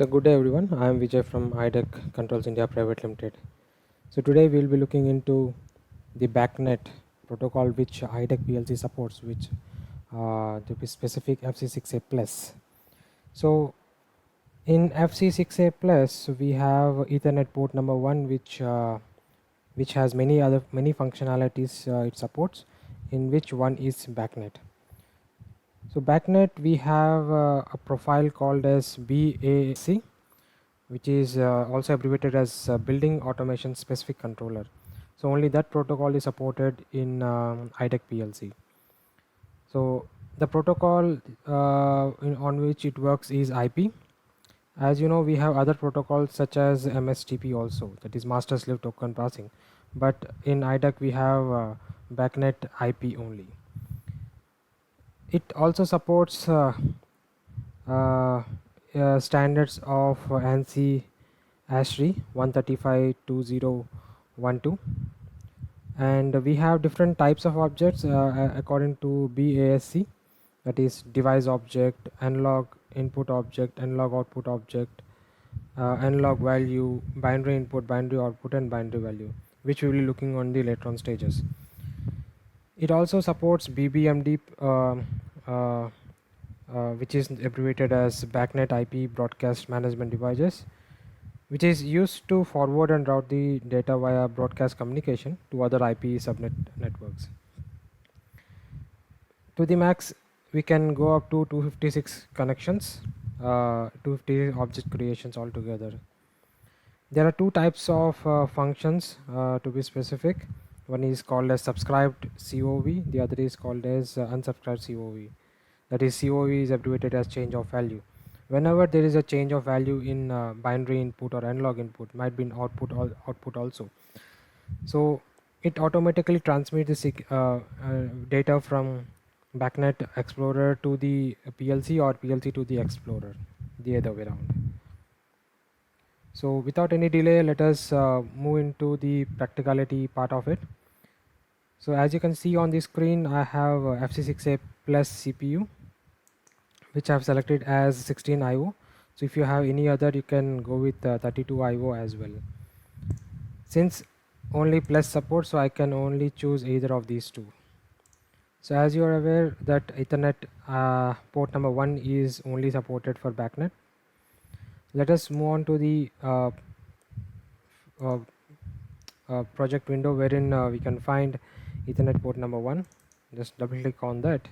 So good day everyone, I am Vijay from IDEC Controls India Private Limited. So today we will be looking into the BACnet protocol which IDEC PLC supports, which to be specific FC6A plus. So in FC6A plus we have Ethernet port number 1 which has many functionalities it supports, in which one is BACnet. So BACnet we have a profile called as BAC, which is also abbreviated as Building Automation Specific Controller. So only that protocol is supported in IDEC PLC. So the protocol on which it works is IP. As you know, we have other protocols such as MSTP also, that is Master Slave Token Passing. But in IDEC we have BACnet IP only. It also supports standards of ANSI ASHRI 135.2012, and we have different types of objects according to BASC, that is device object, analog input object, analog output object, analog value, binary input, binary output, and binary value, which we will be looking on the later on stages. It also supports BBMD, which is abbreviated as BACnet IP Broadcast Management Devices, which is used to forward and route the data via broadcast communication to other IP subnet networks. To the max, we can go up to 256 connections, 250 object creations altogether. There are two types of functions to be specific. One is called as subscribed COV, the other is called as unsubscribed COV. That is, COV is abbreviated as change of value. Whenever there is a change of value in binary input or analog input, might be in output also. So it automatically transmits the data from BACnet Explorer to the PLC or PLC to the Explorer, the other way around. So without any delay, let us move into the practicality part of it. So as you can see on the screen, I have FC6A plus CPU, which I have selected as 16 IO. So if you have any other, you can go with 32 IO as well. Since only plus support, so I can only choose either of these two. So as you are aware that Ethernet port number 1 is only supported for BACnet. Let us move on to the project window wherein we can find Ethernet port number 1. Just double click on that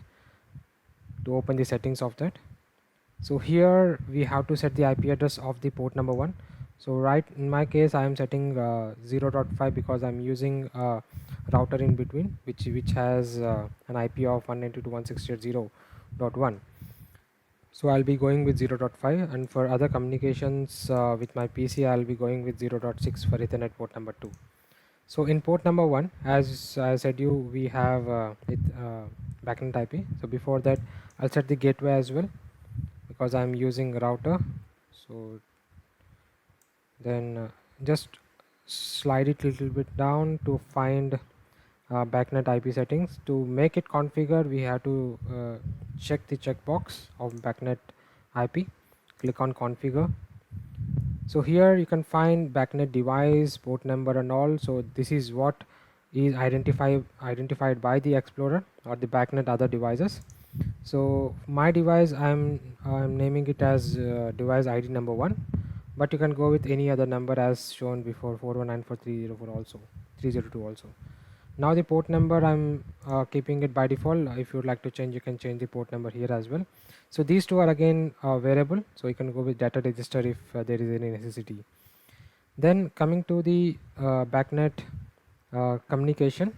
to open the settings of that. So here we have to set the IP address of the port number 1. So right in my case I am setting 0.5 because I'm using a router in between which has an IP of 192.168.0.1. So I'll be going with 0.5, and for other communications with my PC I'll be going with 0.6 for Ethernet port number 2. So in port number 1, as I said you, we have BACnet IP. So before that I'll set the gateway as well because I'm using router. So then just slide it a little bit down to find BACnet IP settings. To make it configure, we have to check the checkbox of BACnet IP. Click on configure. So here you can find BACnet device, port number and all. So this is what is identified by the Explorer or the BACnet other devices. So my device, I'm naming it as device ID number 1, but you can go with any other number as shown before, 4194304 also, 302 also. Now the port number I'm keeping it by default. If you would like to change, you can change the port number here as well. So these two are again variable, so you can go with data register if there is any necessity. Then coming to the BACnet communication,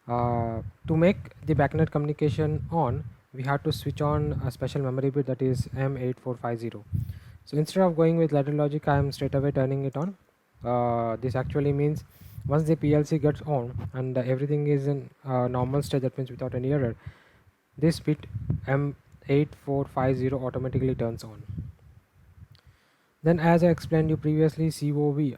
to make the BACnet communication on, we have to switch on a special memory bit, that is M8450. So instead of going with ladder logic, I am straight away turning it on. This actually means once the PLC gets on and everything is in normal state, that means without any error, this bit M8450 automatically turns on. Then as I explained you previously, COV,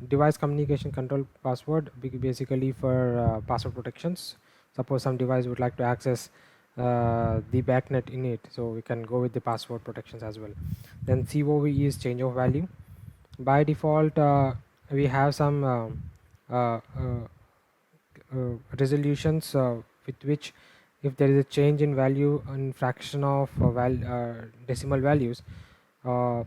device communication control password, basically for password protections. Suppose some device would like to access the backnet in it, so we can go with the password protections as well. Then COV is change of value. By default, we have some uh, uh, resolutions with which if there is a change in value in fraction of decimal values, uh,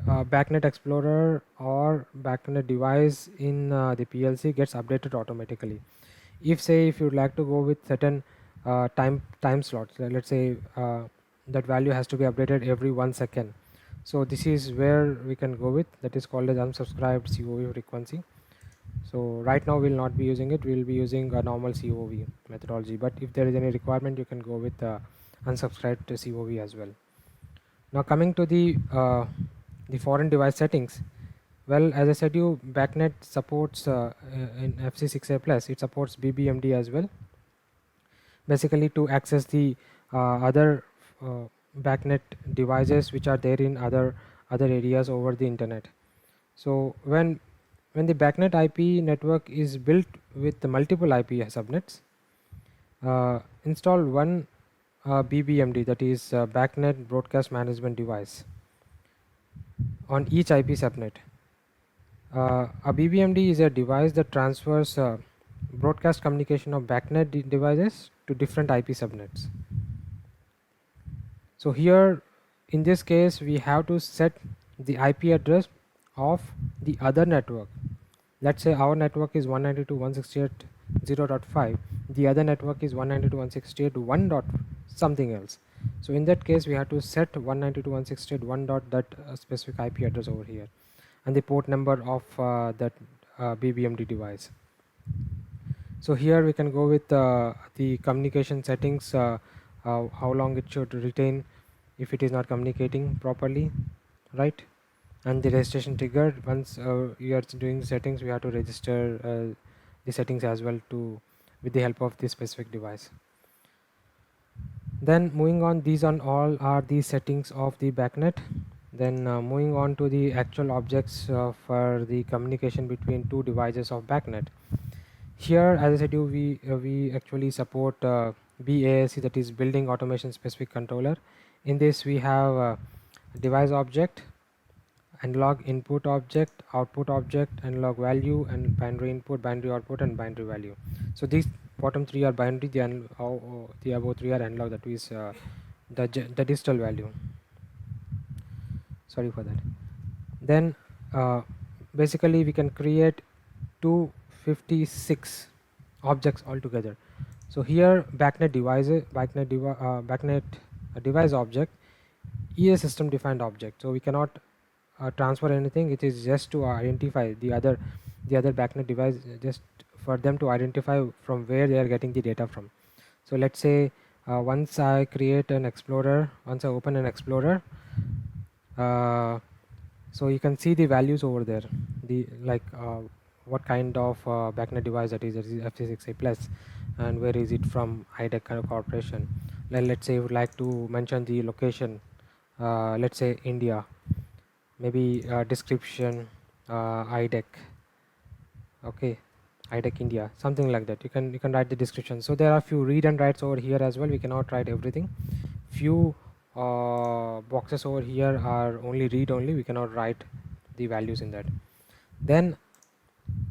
BACnet Explorer or BACnet device in the PLC gets updated automatically. If you'd like to go with certain time slots, let's say that value has to be updated every 1 second. So this is where we can go with, that is called as unsubscribed COV frequency. So right now we'll not be using it, we'll be using a normal COV methodology, but if there is any requirement you can go with unsubscribed COV as well. Now coming to the foreign device settings. Well, as I said, BACnet supports in FC6A plus, it supports BBMD as well, basically to access the other uh, BACnet devices which are there in other areas over the internet. So when the BACnet IP network is built with the multiple IP subnets, install one BBMD, that is BACnet broadcast management device, on each IP subnet. A BBMD is a device that transfers broadcast communication of BACnet devices to different IP subnets. So here in this case we have to set the IP address of the other network. Let's say our network is 192.168.0.5, the other network is 192.168.1 dot something else. So in that case we have to set 192.168.1 dot that specific IP address over here and the port number of that BBMD device. So here we can go with the communication settings, how long it should retain if it is not communicating properly, right? And the registration trigger, once you are doing the settings, we have to register the settings as well to with the help of this specific device. Then moving on, these on all are the settings of the BACnet. Then moving on to the actual objects for the communication between two devices of BACnet. Here, as I said, we actually support BASC, that is Building Automation Specific Controller. In this, we have device object, analog input object, output object, analog value, and binary input, binary output, and binary value. So these bottom three are binary. The above three are analog, that is the digital value. Sorry for that. Then basically we can create 256 objects altogether. So here BACnet device object is a system defined object, so we cannot transfer anything. It is just to identify the other BACnet device, just for them to identify from where they are getting the data from. So let's say once I create an explorer, once I open an explorer, so you can see the values over there, the what kind of BACnet device that is FC6A plus, and where is it from, IDEC kind of corporation. Let's say you would like to mention the location, let's say India, maybe description IDEC, okay, IDEC India, something like that. You can write the description. So there are few read and writes over here as well. We cannot write everything. Few boxes over here are only read only, we cannot write the values in that. Then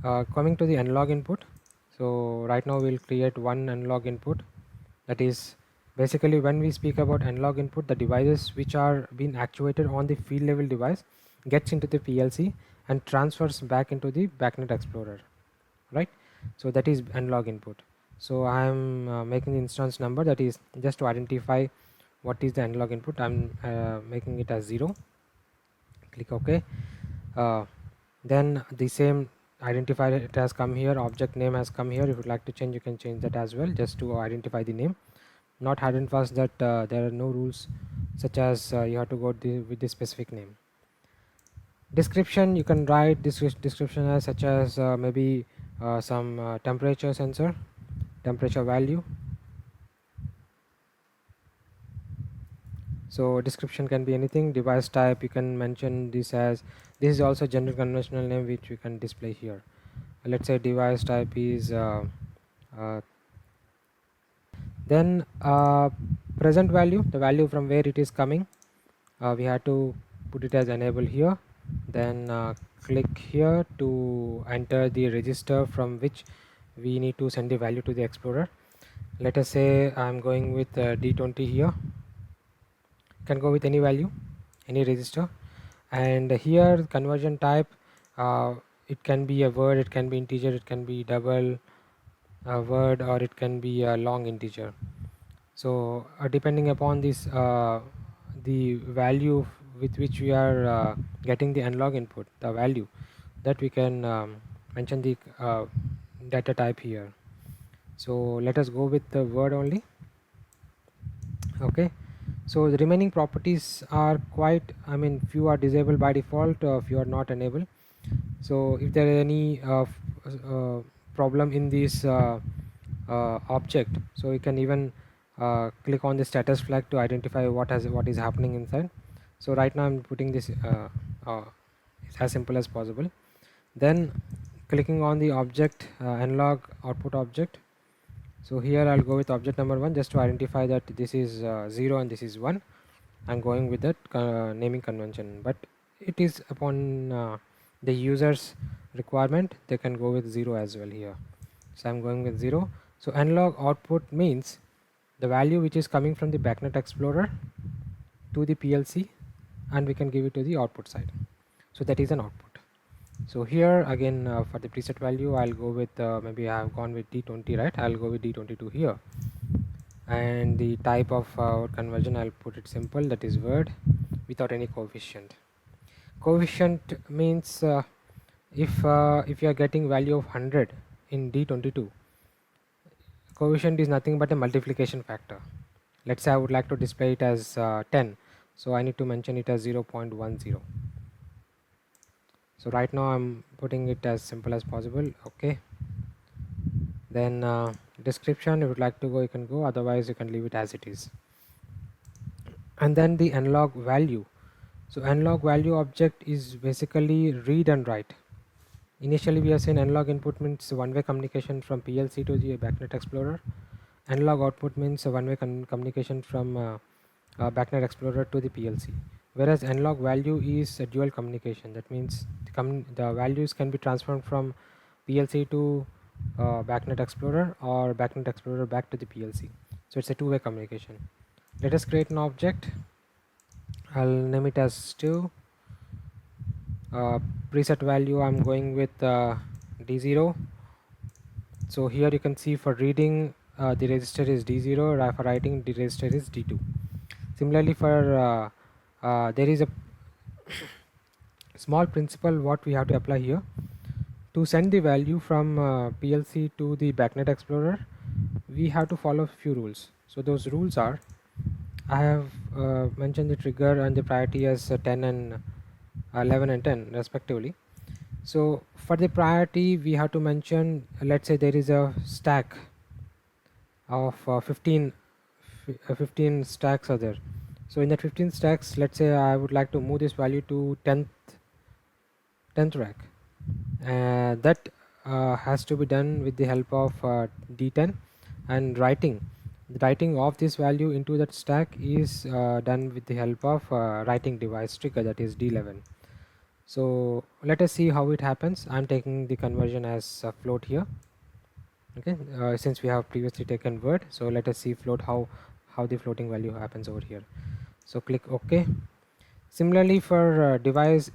coming to the analog input, so right now we'll create one analog input. That is basically, when we speak about analog input, the devices which are being actuated on the field level device gets into the PLC and transfers back into the BACnet Explorer, right? So that is analog input. So I am making the instance number, that is just to identify what is the analog input. I'm making it as 0. Click OK. Then the same identifier, it has come here, object name has come here. If you'd like to change, you can change that as well, just to identify the name. Not hard and fast that there are no rules such as you have to go with the specific name. Description, you can write this description as such as maybe some temperature sensor, temperature value. So description can be anything. Device type, you can mention this as, this is also general conventional name which we can display here. Let's say device type is Then present value, the value from where it is coming, we have to put it as enable here. Then click here to enter the register from which we need to send the value to the Explorer. Let us say I'm going with D20 here. Can go with any value, any register. And here conversion type, it can be a word, it can be integer, it can be double word, or it can be a long integer. So depending upon this the value with which we are getting the analog input, the value that we can mention the data type here. So let us go with the word only. Okay, so the remaining properties are quite, I mean, few are disabled by default, few are not enabled. So if there is any problem in this object, so you can even click on the status flag to identify what is happening inside. So right now I'm putting this as simple as possible. Then clicking on the object analog output object. So here I'll go with object number 1 just to identify that this is 0 and this is 1. I'm going with that naming convention, but it is upon the user's requirement. They can go with 0 as well here. So I'm going with 0. So analog output means the value which is coming from the BACnet Explorer to the PLC, and we can give it to the output side. So that is an output. So here again for the preset value I'll go with maybe I have gone with D20, right? I'll go with D22 here. And the type of conversion, I'll put it simple, that is word without any coefficient. Coefficient means if you are getting value of 100 in D22, coefficient is nothing but a multiplication factor. Let's say I would like to display it as 10, so I need to mention it as 0.10. So right now I'm putting it as simple as possible. Okay, then description, if you would like to go you can go, otherwise you can leave it as it is. And then the analog value. So analog value object is basically read and write. Initially we have seen analog input means one-way communication from PLC to the BACnet Explorer. Analog output means a one-way communication from BACnet Explorer to the PLC. Whereas analog value is a dual communication. That means the values can be transformed from PLC to BACnet Explorer or BACnet Explorer back to the PLC. So it's a two-way communication. Let us create an object. I'll name it as stew. Preset value I'm going with D0. So here you can see for reading the register is D0, for writing the register is D2. Similarly for there is a small principle what we have to apply here. To send the value from PLC to the BACnet Explorer, we have to follow a few rules. So those rules are, I have mentioned the trigger and the priority as 10 and 11 and 10 respectively. So for the priority we have to mention, let's say there is a stack of 15 stacks are there. So in that 15 stacks, let's say I would like to move this value to 10th rack. That has to be done with the help of D10, and the writing of this value into that stack is done with the help of writing device trigger, that is D11. So let us see how it happens. I'm taking the conversion as a float here. Okay, since we have previously taken word, so let us see float, how the floating value happens over here. So click OK. Similarly for device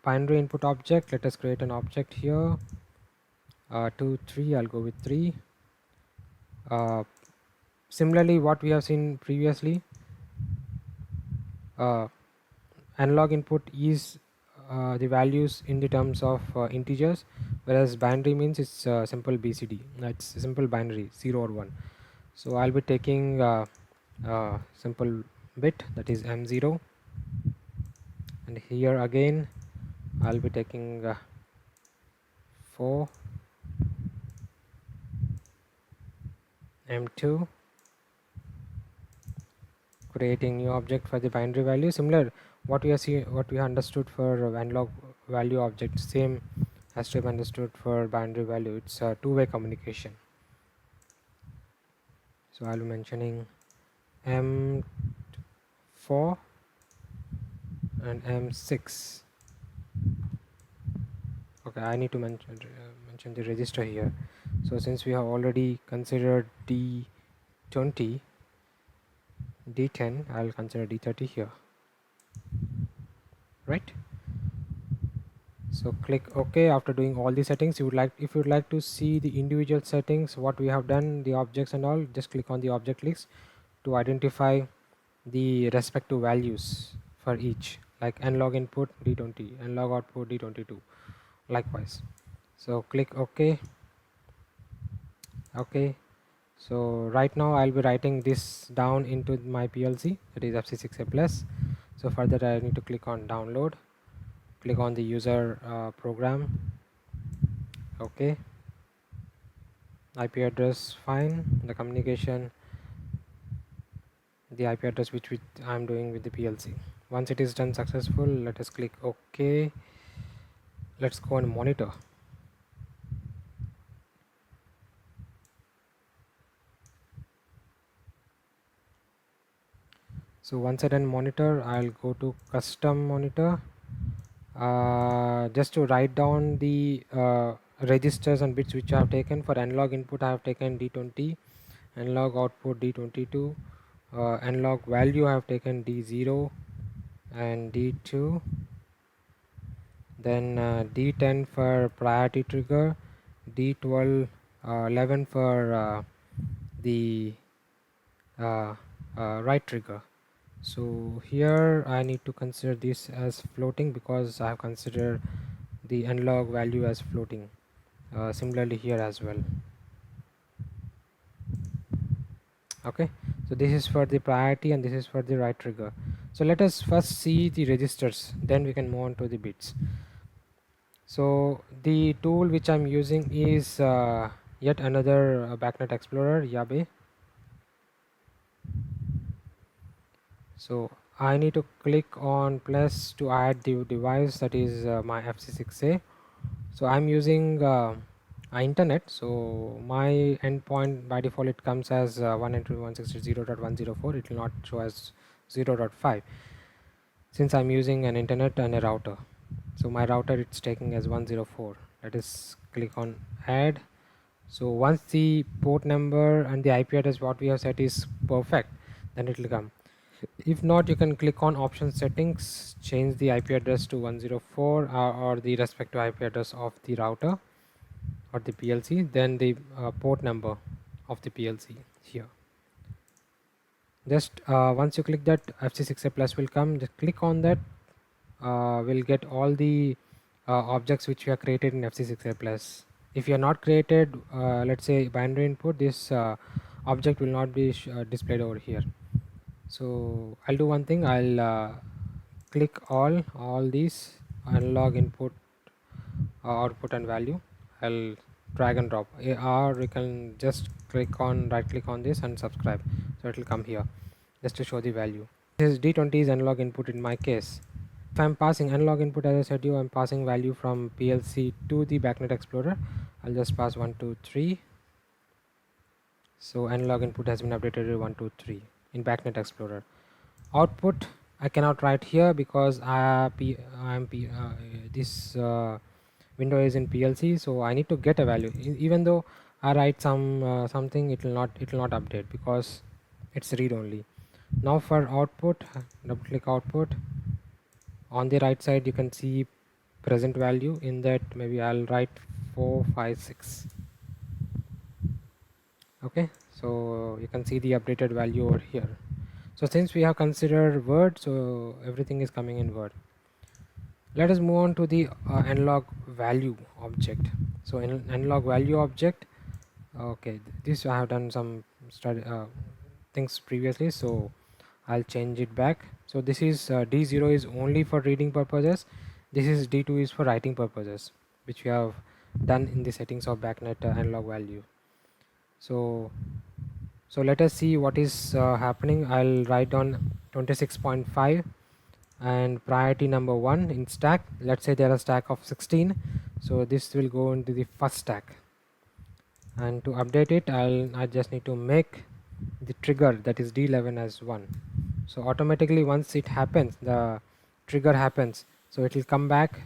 binary input object, let us create an object here. 2 3, I'll go with 3. Similarly what we have seen previously, analog input is the values in the terms of integers, whereas binary means it's simple BCD, it's simple binary 0 or 1. So I'll be taking simple bit, that is M0, and here again I'll be taking 4, M2, creating new object for the binary value. Similar what we understood for analog value object, same has to be understood for binary value. It's a two-way communication. So I'll be mentioning M4 and M6. Okay, I need to mention the register here. So since we have already considered D20, D10, I'll consider D30 here, right? So click OK. After doing all the settings, if you would like to see the individual settings, what we have done, the objects and all, just click on the object list to identify the respective values for each, like nlog input D20, nlog output D22, likewise. So click OK. Okay, so right now I'll be writing this down into my PLC, that is FC6A plus. So for that I need to click on download, click on the user program. Okay, IP address fine, the communication, the IP address which I'm doing with the PLC. Once it is done successful, let us click OK. Let's go and monitor. So once I done monitor, I'll go to custom monitor, just to write down the registers and bits which I have taken. For analog input I have taken D20, analog output D22, analog value I have taken D0 and D2, then D10 for priority trigger, D12, 11 for the write trigger. So here I need to consider this as floating because I have considered the analog value as floating. Similarly here as well. Okay, so this is for the priority and this is for the write trigger. So let us first see the registers, then we can move on to the bits. So the tool which I'm using is yet another BACnet Explorer, Yabe. So I need to click on plus to add the device, that is my FC6A. So I'm using internet, so my endpoint by default it comes as 192.168.0.104. it will not show as 0.5 since I'm using an internet and a router. So my router it's taking as 104. Let us click on add. So once the port number and the IP address what we have set is perfect, then it will come. If not, you can click on option settings, change the IP address to 104 or the respective IP address of the router or the PLC, then the port number of the PLC here. Just once you click that, FC6A plus will come. Just click on that. We'll get all the objects which we have created in FC6A plus. If you are not created, let's say binary input, this object will not be displayed over here. So I'll do one thing. I'll click all these analog input, output and value. I'll drag and drop, or you can just right click on this and subscribe, so it will come here just to show the value. This is D20 is analog input in my case. If I'm passing analog input, as I said you, I'm passing value from PLC to the BACnet Explorer. I'll just pass 1 2 3. So analog input has been updated to 1 2 3 in BACnet Explorer. Output I cannot write here because this window is in PLC, so I need to get a value. Even though I write something, it will not update because it's read only. Now for output, double click output. On the right side you can see present value. In that maybe I'll write 456. Okay, so you can see the updated value over here. So since we have considered word, so everything is coming in word. Let us move on to the analog value object. So in analog value object, okay, this I have done some things previously, so I'll change it back. So this is D0 is only for reading purposes, this is D2 is for writing purposes, which we have done in the settings of BACnet analog value. So let us see what is happening. I'll write down 26.5 and priority number 1 in stack. Let's say there are a stack of 16, so this will go into the first stack, and to update it I just need to make the trigger, that is D11, as 1. So automatically once it happens, the trigger happens, so it will come back.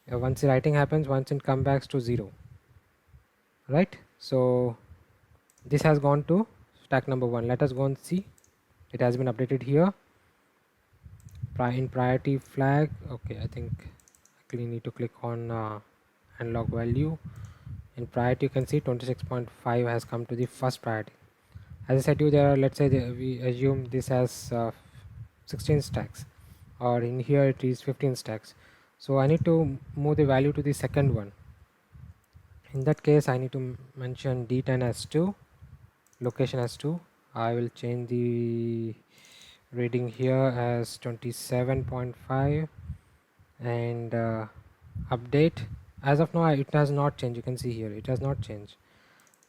Once the writing happens, once it comes back to 0, right? So this has gone to stack number 1. Let us go and see. It has been updated here in priority flag. Okay, I think I actually need to click on analog value. In priority, you can see 26.5 has come to the first priority. As I said to you, there are, let's say we assume this has 16 stacks, or in here it is 15 stacks. So I need to move the value to the second one. In that case, I need to mention D10 as 2, location as 2. I will change the reading here as 27.5, and update. As of now, it has not changed. You can see here it has not changed.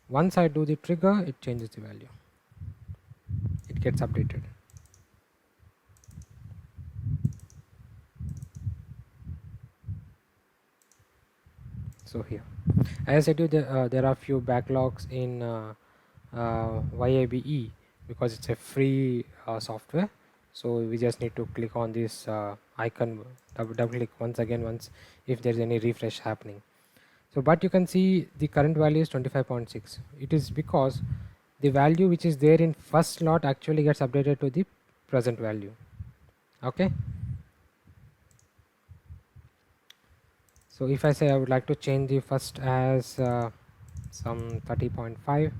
Once I do the trigger, it changes the value. It gets updated. So here, as I said to you, there are few backlogs in YABE because it's a free software. So we just need to click on this icon, double click once if there's any refresh happening. So but you can see the current value is 25.6. It is because the value which is there in first slot actually gets updated to the present value. Okay, so if I say I would like to change the first as some 30.5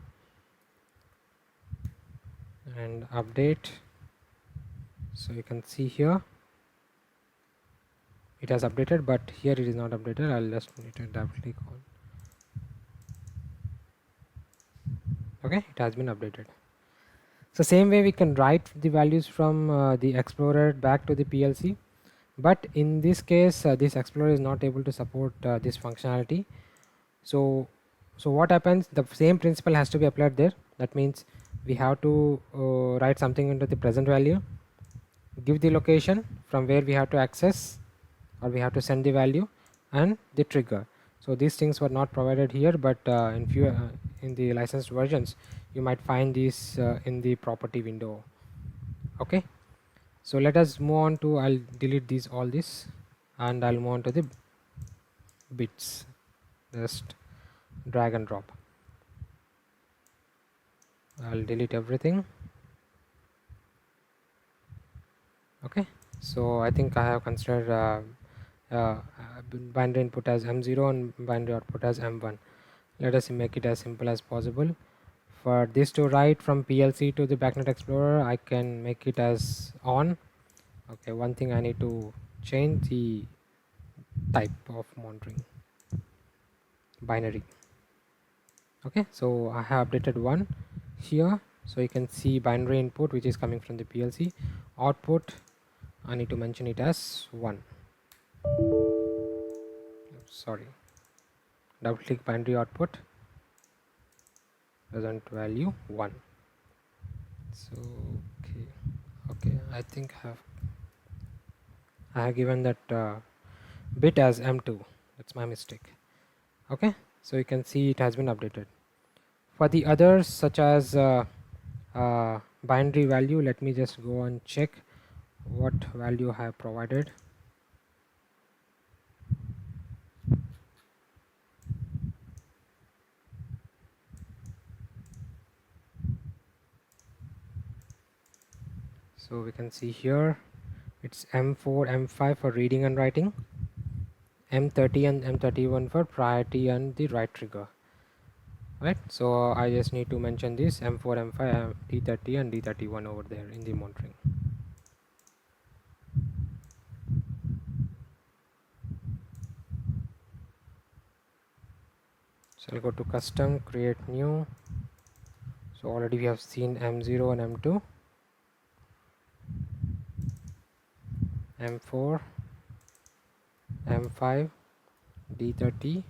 and update, so you can see here it has updated, but here it is not updated. I'll just need to double click on. Okay, it has been updated. So same way we can write the values from the Explorer back to the PLC, but in this case this Explorer is not able to support this functionality. So what happens, the same principle has to be applied there. That means we have to write something into the present value, give the location from where we have to access or we have to send the value, and the trigger. So these things were not provided here, but in the licensed versions you might find these in the property window. Okay, so let us move on to, I'll delete these all this, and I'll move on to the bits. Just drag and drop. I'll delete everything. Okay, so I think I have considered binary input as M0 and binary output as M1. Let us make it as simple as possible. For this to write from PLC to the BACnet Explorer, I can make it as on. Okay, one thing I need to change the type of monitoring, binary. Okay, so I have updated one here, so you can see binary input which is coming from the PLC. Output, I need to mention it as 1. Sorry, double click binary output, present value 1. So okay, I think I have given that bit as M2. That's my mistake. Okay, so you can see it has been updated. For the others, such as binary value, let me just go and check what value I have provided. So we can see here it's M4, M5 for reading and writing, M30 and M31 for priority and the write trigger. Right, so I just need to mention this M4, M5, D30 and D31 over there in the monitoring. So I'll go to custom, create new. So already we have seen M0 and M2, M4, M5, D30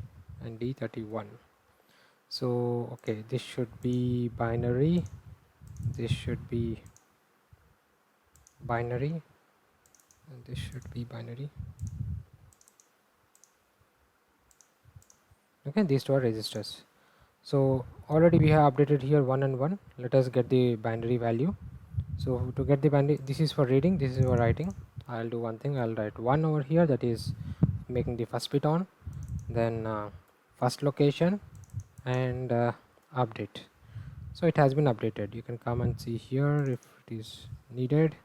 and D31. So okay, this should be binary, this should be binary, and this should be binary. Okay, these two are registers. So already we have updated here 1 and 1. Let us get the binary value. So to get the binary, this is for reading, this is for writing. I'll do one thing, I'll write 1 over here, that is making the first bit on, then first location, and update. So it has been updated. You can come and see here if it is needed.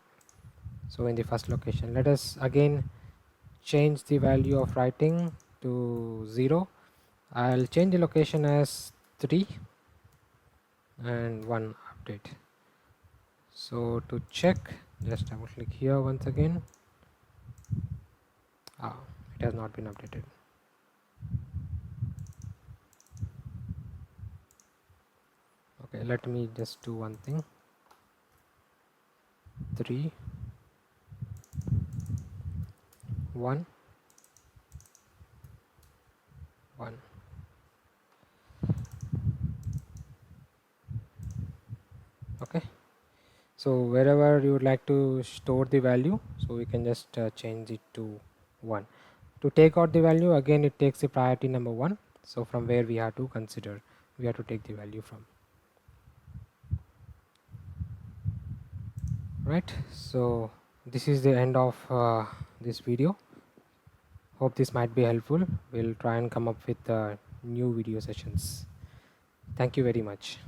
So in the first location, let us again change the value of writing to 0. I'll change the location as 3 and 1 update. So to check, just double click here once again. It has not been updated. Okay, let me just do one thing. 3 1 1. Okay, so wherever you would like to store the value, so we can just change it to 1. To take out the value, again it takes the priority number 1. So from where we have to consider, we have to take the value from. Right, so this is the end of this video. Hope this might be helpful. We'll try and come up with new video sessions. Thank you very much.